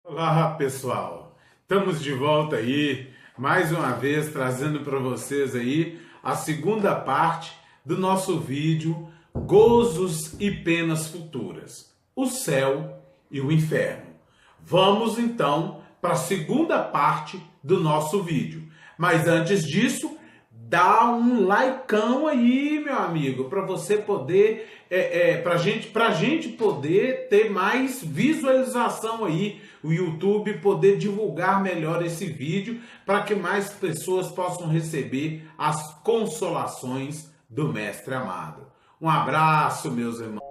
Olá pessoal, estamos de volta aí, mais uma vez trazendo para vocês aí a segunda parte do nosso vídeo Gozos e Penas Futuras, o céu e o inferno. Vamos então para a segunda parte do nosso vídeo, mas antes disso, dá um likeão aí, meu amigo, para você poder, pra gente poder ter mais visualização aí, o YouTube poder divulgar melhor esse vídeo para que mais pessoas possam receber as consolações do Mestre amado. Um abraço, meus irmãos.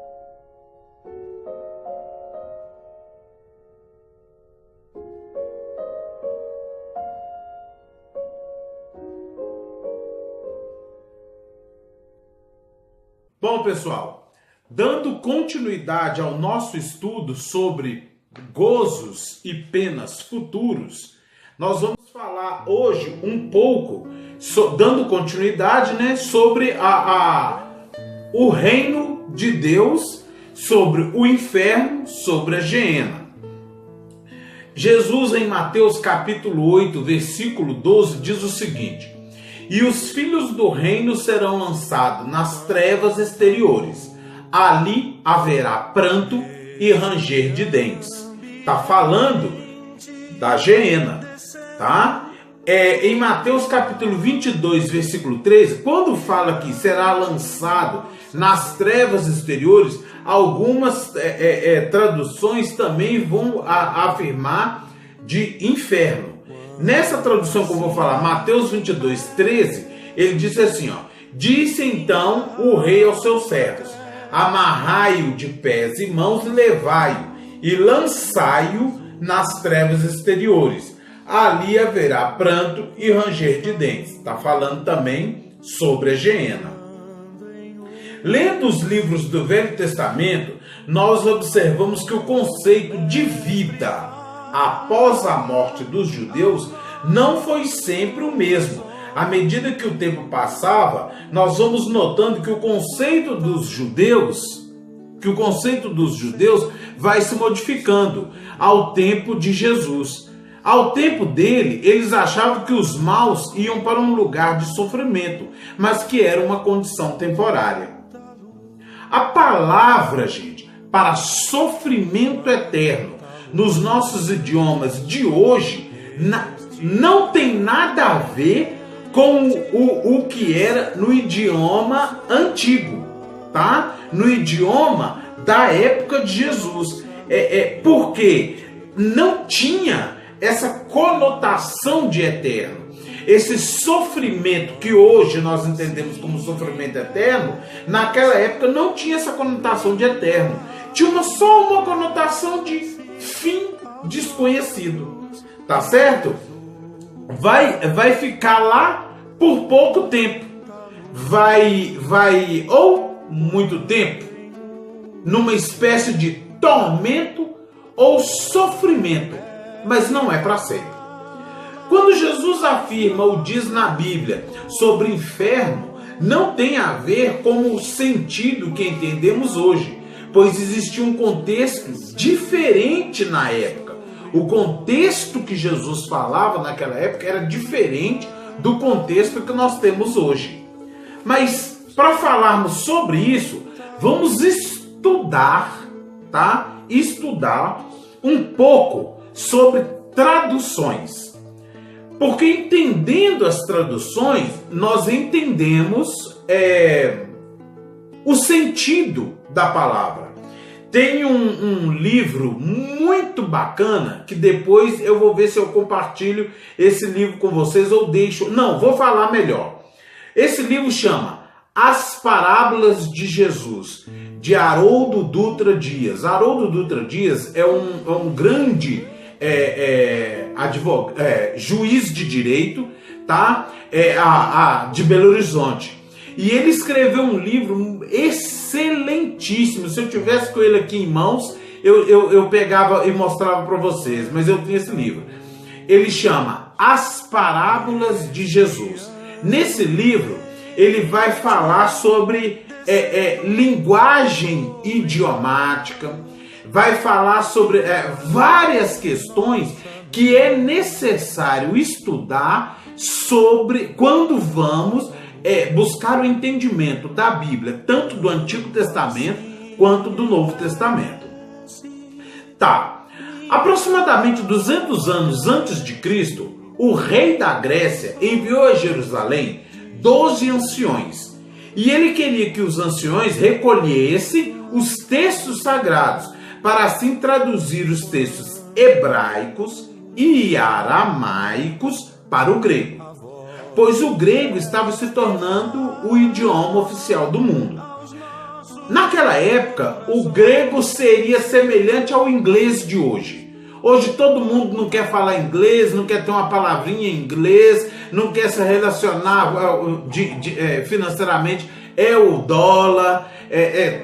Bom, pessoal, dando continuidade ao nosso estudo sobre gozos e penas futuros, nós vamos falar hoje um pouco, dando continuidade, né, sobre o reino de Deus, sobre o inferno, sobre a geena. Jesus, em Mateus capítulo 8, versículo 12, diz o seguinte: e os filhos do reino serão lançados nas trevas exteriores. Ali haverá pranto e ranger de dentes. Está falando da geena, tá? Em Mateus capítulo 22, versículo 13, quando fala que será lançado nas trevas exteriores, algumas traduções também vão afirmar de inferno. Nessa tradução que eu vou falar, Mateus 22, 13, ele diz assim, ó: disse então o rei aos seus servos: amarrai-o de pés e mãos e levai-o, e lançai-o nas trevas exteriores. Ali haverá pranto e ranger de dentes. Está falando também sobre a geena. Lendo os livros do Velho Testamento, nós observamos que o conceito de vida após a morte dos judeus não foi sempre o mesmo. À medida que o tempo passava, nós vamos notando que o conceito dos judeus vai se modificando ao tempo de Jesus. Ao tempo dele, eles achavam que os maus iam para um lugar de sofrimento, mas que era uma condição temporária. A palavra, gente, para sofrimento eterno, nos nossos idiomas de hoje, não tem nada a ver com o que era no idioma antigo, tá? No idioma da época de Jesus. Porque não tinha essa conotação de eterno. Esse sofrimento que hoje nós entendemos como sofrimento eterno, naquela época não tinha essa conotação de eterno. Tinha só uma conotação de fim desconhecido, tá certo? Vai ficar lá por pouco tempo, vai ou muito tempo, numa espécie de tormento ou sofrimento, mas não é para sempre. Quando Jesus afirma ou diz na Bíblia sobre inferno, não tem a ver com o sentido que entendemos hoje, pois existia um contexto diferente na época. O contexto que Jesus falava naquela época era diferente do contexto que nós temos hoje. Mas, para falarmos sobre isso, vamos estudar, tá? Estudar um pouco sobre traduções. Porque entendendo as traduções, nós entendemos o sentido da palavra. Tem um livro muito bacana, que depois eu vou ver se eu compartilho esse livro com vocês ou deixo... Não, vou falar melhor. Esse livro chama As Parábolas de Jesus, de Haroldo Dutra Dias. Haroldo Dutra Dias é um grande juiz de direito, tá? De Belo Horizonte. E ele escreveu um livro excelentíssimo. Se eu tivesse com ele aqui em mãos, eu pegava e mostrava para vocês. Mas eu tenho esse livro. Ele chama As Parábolas de Jesus. Nesse livro, ele vai falar sobre linguagem idiomática, vai falar sobre várias questões que é necessário estudar sobre quando vamos buscar o entendimento da Bíblia, tanto do Antigo Testamento quanto do Novo Testamento. Tá. Aproximadamente 200 anos antes de Cristo, o rei da Grécia enviou a Jerusalém 12 anciões. E ele queria que os anciões recolhessem os textos sagrados, para assim traduzir os textos hebraicos e aramaicos para o grego, pois o grego estava se tornando o idioma oficial do mundo. Naquela época, o grego seria semelhante ao inglês de hoje. Hoje todo mundo não quer falar inglês, não quer ter uma palavrinha em inglês, não quer se relacionar financeiramente, é o dólar,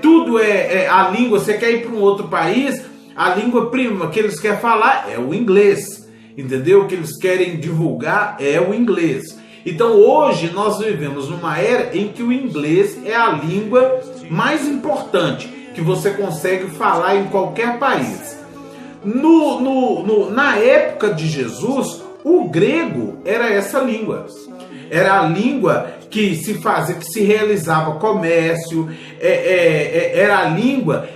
tudo a língua. Você quer ir para um outro país, a língua prima que eles querem falar é o inglês, entendeu? O que eles querem divulgar é o inglês. Então hoje nós vivemos numa era em que o inglês é a língua mais importante que você consegue falar em qualquer país. Na época de Jesus, o grego era essa língua. Era a língua que se realizava comércio, era a língua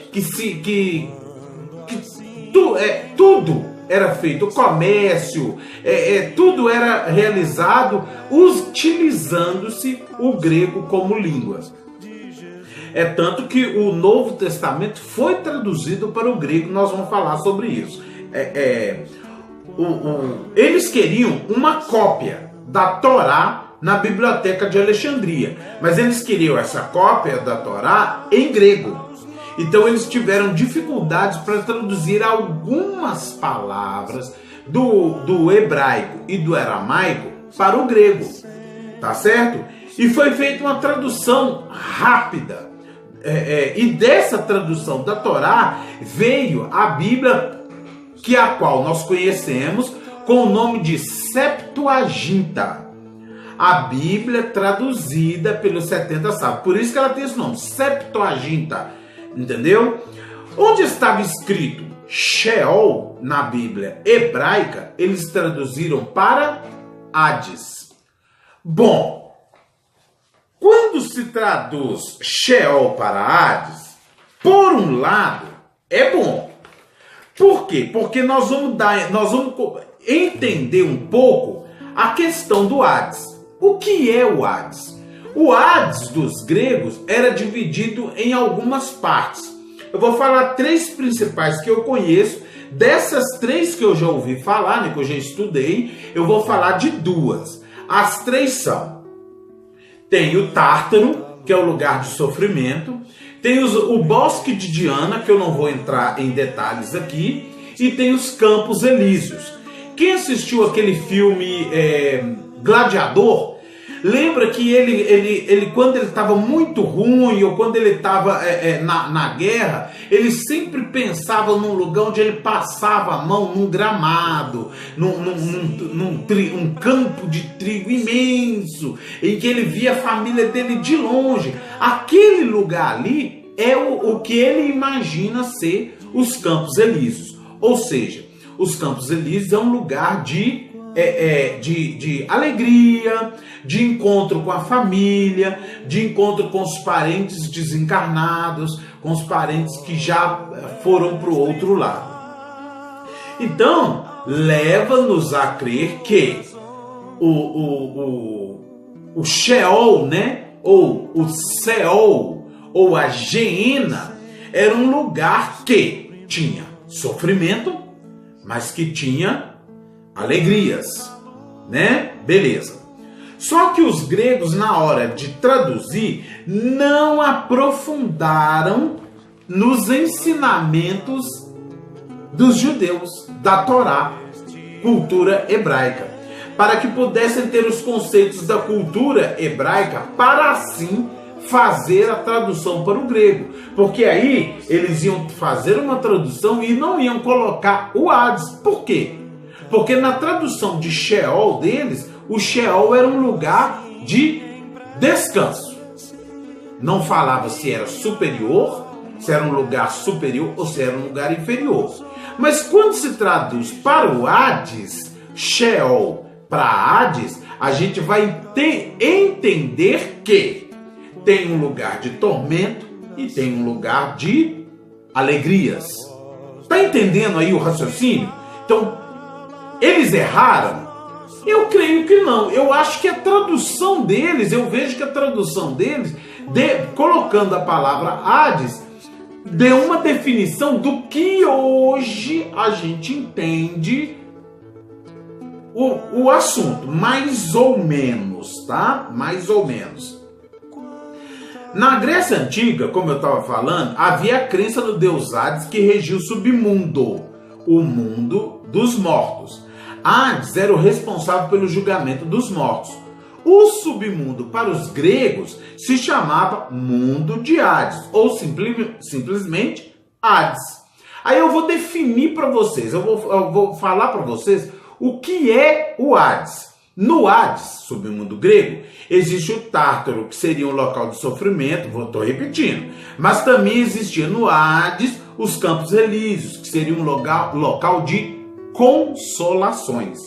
tudo era feito, o comércio, tudo era realizado utilizando-se o grego como língua. É tanto que o Novo Testamento foi traduzido para o grego, nós vamos falar sobre isso. Eles queriam uma cópia da Torá na Biblioteca de Alexandria, mas eles queriam essa cópia da Torá em grego. Então eles tiveram dificuldades para traduzir algumas palavras do hebraico e do aramaico para o grego, tá certo? E foi feita uma tradução rápida. E dessa tradução da Torá veio a Bíblia, a qual nós conhecemos com o nome de Septuaginta. A Bíblia traduzida pelos 70 sábios. Por isso que ela tem esse nome, Septuaginta. Entendeu? Onde estava escrito Sheol na Bíblia hebraica, eles traduziram para Hades. Bom, quando se traduz Sheol para Hades, por um lado, é bom. Por quê? Porque nós vamos entender um pouco a questão do Hades. O que é o Hades? O Hades dos gregos era dividido em algumas partes. Eu vou falar 3 principais que eu conheço. Dessas 3 que eu já ouvi falar, né, que eu já estudei, eu vou falar de 2. As 3 são: tem o Tártaro, que é o lugar de sofrimento. Tem o Bosque de Diana, que eu não vou entrar em detalhes aqui. E tem os Campos Elíseos. Quem assistiu aquele filme Gladiador, lembra que ele quando ele estava muito ruim, ou quando ele estava na guerra, ele sempre pensava num lugar onde ele passava a mão, num gramado, num campo de trigo imenso, em que ele via a família dele de longe. Aquele lugar ali é o que ele imagina ser os Campos Elíseos. Ou seja, os Campos Elíseos é um lugar de alegria, de encontro com a família, de encontro com os parentes desencarnados, com os parentes que já foram para o outro lado. Então, leva-nos a crer que o Sheol, né, ou o Seol, ou a Geena, era um lugar que tinha sofrimento, mas que tinha alegrias, né? Beleza. Só que os gregos, na hora de traduzir, não aprofundaram nos ensinamentos dos judeus, da Torá, cultura hebraica, para que pudessem ter os conceitos da cultura hebraica, para assim fazer a tradução para o grego. Porque aí eles iam fazer uma tradução e não iam colocar o Hades. Por quê? Porque na tradução de Sheol deles, o Sheol era um lugar de descanso. Não falava se era superior se era um lugar superior ou se era um lugar inferior. Mas quando se traduz para o Hades, Sheol para Hades, a gente vai entender que tem um lugar de tormento e tem um lugar de alegrias. Está entendendo aí o raciocínio? Então, eles erraram? Eu creio que não. Eu acho que a tradução deles, eu vejo que a tradução deles, colocando a palavra Hades, deu uma definição do que hoje a gente entende o assunto, mais ou menos, tá? Mais ou menos. Na Grécia Antiga, como eu estava falando, havia a crença no deus Hades que regia o submundo, o mundo dos mortos. Hades era o responsável pelo julgamento dos mortos. O submundo, para os gregos, se chamava mundo de Hades, ou simplesmente Hades. Aí eu vou definir para vocês, eu vou falar para vocês o que é o Hades. No Hades, submundo grego, existe o Tártaro, que seria um local de sofrimento, estou repetindo, mas também existia no Hades os Campos Elíseos, que seria um local de consolações.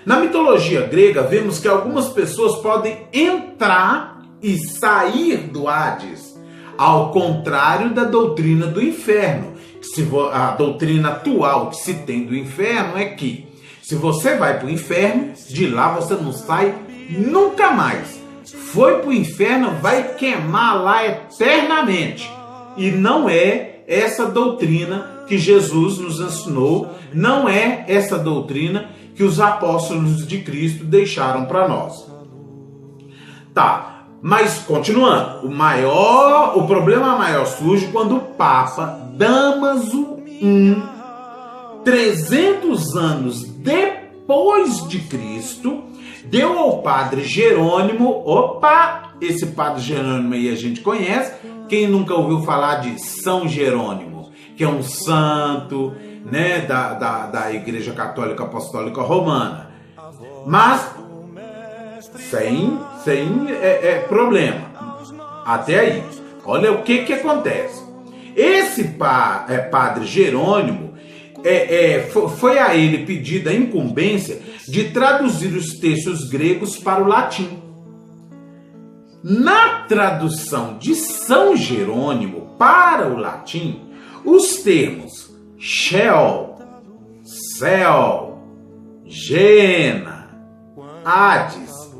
Na mitologia grega, vemos que algumas pessoas podem entrar e sair do Hades, ao contrário da doutrina do inferno. A doutrina atual que se tem do inferno é que, se você vai para o inferno, de lá você não sai nunca mais. Foi para o inferno, vai queimar lá eternamente. E não é essa doutrina que Jesus nos ensinou, não é essa doutrina que os apóstolos de Cristo deixaram para nós. Tá, mas continuando, o problema maior surge quando o Papa Dámaso I, 300 anos depois de Cristo, deu ao padre Jerônimo, esse padre Jerônimo aí a gente conhece, quem nunca ouviu falar de São Jerônimo, que é um santo, né, da Igreja Católica Apostólica Romana, mas sem problema, até aí. Olha o que acontece. Esse padre Jerônimo, foi a ele pedida a incumbência de traduzir os textos gregos para o latim. Na tradução de São Jerônimo para o latim, os termos Sheol, Céu, Gena, Hades,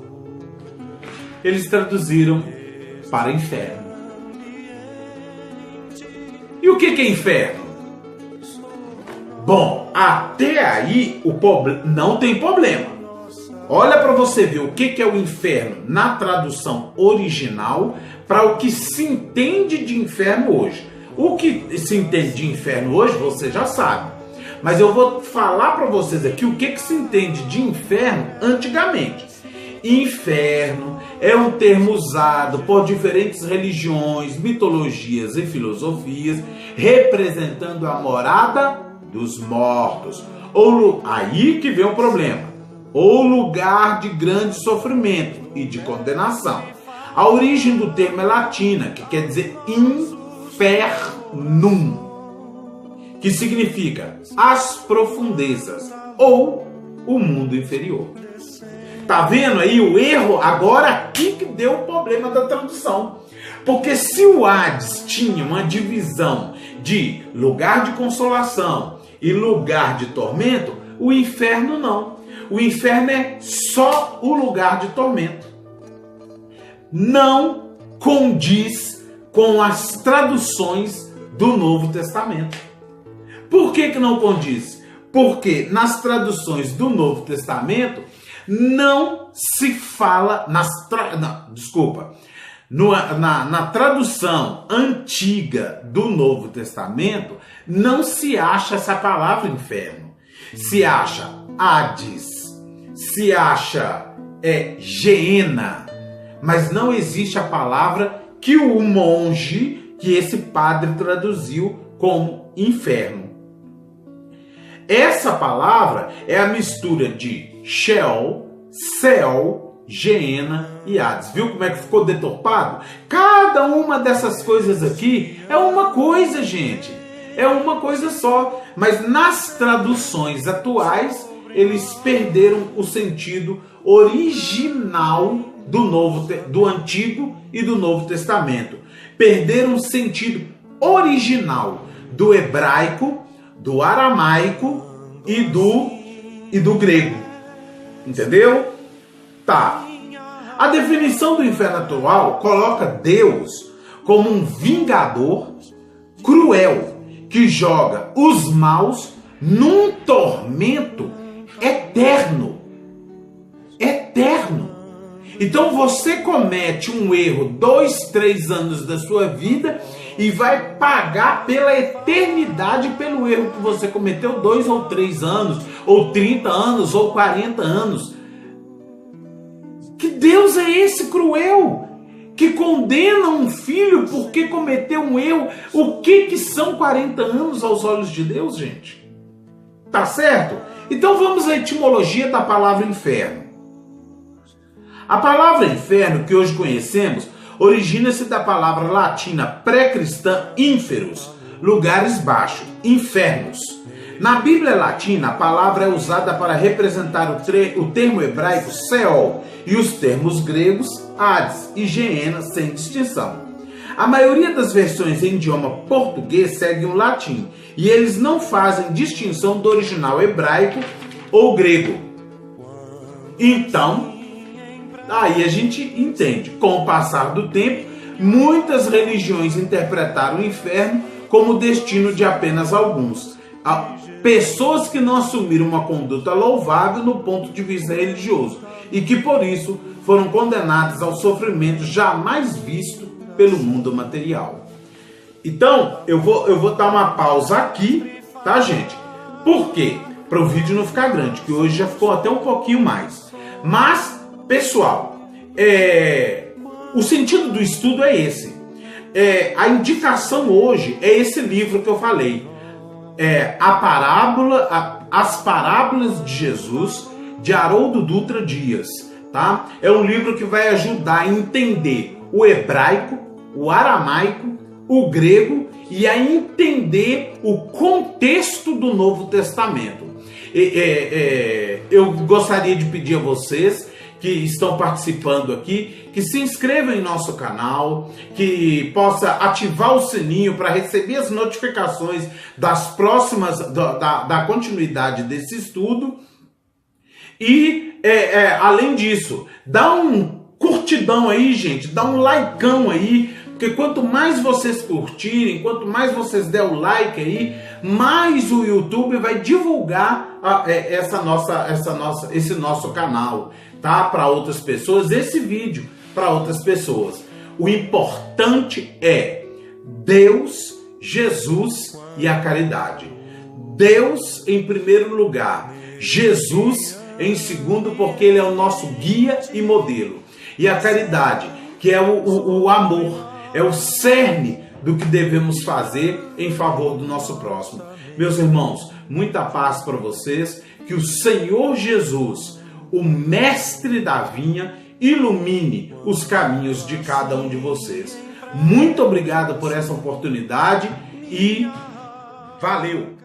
eles traduziram para inferno. E o que é inferno? Bom, até aí não tem problema. Olha para você ver o que é o inferno na tradução original para o que se entende de inferno hoje. O que se entende de inferno hoje você já sabe. Mas eu vou falar para vocês aqui o que se entende de inferno antigamente. Inferno é um termo usado por diferentes religiões, mitologias e filosofias, representando a morada dos mortos. Aí que vem o problema. Ou lugar de grande sofrimento e de condenação. A origem do termo é latina, que quer dizer infernum, que significa as profundezas ou o mundo inferior. Tá vendo aí o erro? Agora aqui que deu o problema da tradução. Porque se o Hades tinha uma divisão de lugar de consolação e lugar de tormento, o inferno não. O inferno é só o lugar de tormento. Não condiz com as traduções do Novo Testamento. Por que não condiz? Porque nas traduções do Novo Testamento não se fala na tradução antiga do Novo Testamento não se acha essa palavra inferno. Se acha Hades, se acha Geena, mas não existe a palavra que o monge, que esse padre traduziu como inferno. Essa palavra é a mistura de Sheol, Céu, Geena e Hades. Viu como é que ficou deturpado? Cada uma dessas coisas aqui é uma coisa, gente. É uma coisa só. Mas nas traduções atuais, eles perderam o sentido original do Antigo e do Novo Testamento. Perderam o sentido original do hebraico, do aramaico e do grego. Entendeu? Tá. A definição do inferno atual coloca Deus como um vingador cruel que joga os maus num tormento eterno. Eterno. Então você comete um erro 2, 3 anos da sua vida e vai pagar pela eternidade pelo erro que você cometeu 2 ou 3 anos, ou 30 anos, ou 40 anos. Que Deus é esse cruel que condena um filho porque cometeu um erro? O que são 40 anos aos olhos de Deus, gente? Tá certo? Então vamos à etimologia da palavra inferno. A palavra inferno que hoje conhecemos origina-se da palavra latina pré-cristã inferus, lugares baixos, infernos. Na Bíblia Latina, a palavra é usada para representar o termo hebraico Seol e os termos gregos Hades e Geena sem distinção. A maioria das versões em idioma português seguem o latim e eles não fazem distinção do original hebraico ou grego. Então, aí a gente entende. Com o passar do tempo, muitas religiões interpretaram o inferno como destino de apenas alguns. Pessoas que não assumiram uma conduta louvável no ponto de vista religioso e que por isso foram condenadas ao sofrimento jamais visto pelo mundo material. Então, eu vou dar uma pausa aqui, tá, gente? Por quê? Para o vídeo não ficar grande, que hoje já ficou até um pouquinho mais. Mas, pessoal, o sentido do estudo é esse. A indicação hoje é esse livro que eu falei. As Parábolas de Jesus, de Haroldo Dutra Dias, tá? É um livro que vai ajudar a entender o hebraico, o aramaico, o grego e a entender o contexto do Novo Testamento. Eu gostaria de pedir a vocês que estão participando aqui, que se inscrevam em nosso canal, que possa ativar o sininho para receber as notificações das próximas, da continuidade desse estudo. E, além disso, dá um curtidão aí, gente, dá um likeão aí, porque quanto mais vocês curtirem, quanto mais vocês der o like aí, mais o YouTube vai divulgar esse nosso canal, tá? Para outras pessoas, esse vídeo para outras pessoas. O importante é Deus, Jesus e a caridade. Deus em primeiro lugar, Jesus em segundo, porque ele é o nosso guia e modelo. E a caridade, que é o amor, é o cerne do que devemos fazer em favor do nosso próximo. Meus irmãos, muita paz para vocês, que o Senhor Jesus, o mestre da vinha, ilumine os caminhos de cada um de vocês. Muito obrigado por essa oportunidade e valeu!